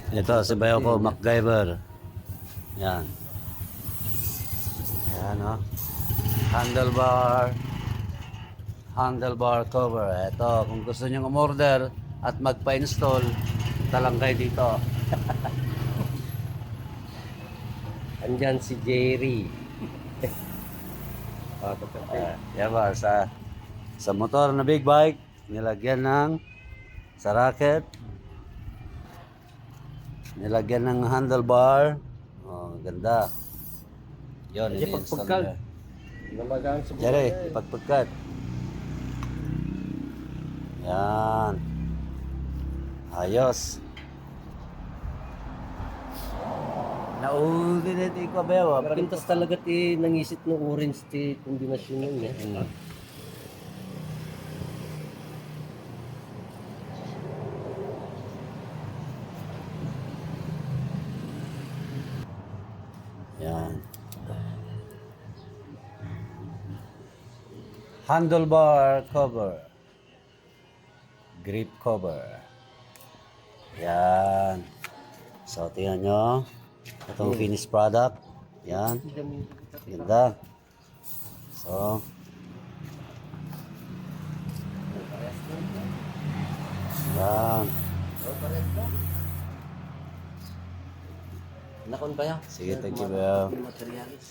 Ito, si Bayo ko, MacGyver. Yan. Yan, oh. Handlebar. Handlebar cover. Ito, kung gusto nyo umorder at magpa-install, talang kayo dito. Andyan si Jerry. Yan ba, sa motor na big bike, nilagyan ng sa racket, nilagyan ng handlebar. Oh, ganda. Yun, Medyo ini-install pagpagkal. nila. Namagaan sa Jerry, pagpagkat. Yan. Ayos. Nauli na ito ko ba? Pintas talaga ti nangisit ng orange ti kombinasyon nun eh. Yan. Handlebar cover. Grip cover. Yan. So, tingnan nyo. Itong finished product. Yan. Ganda. So, yan. Nakon pa yan? Sige, thank you, Bel. Materialis.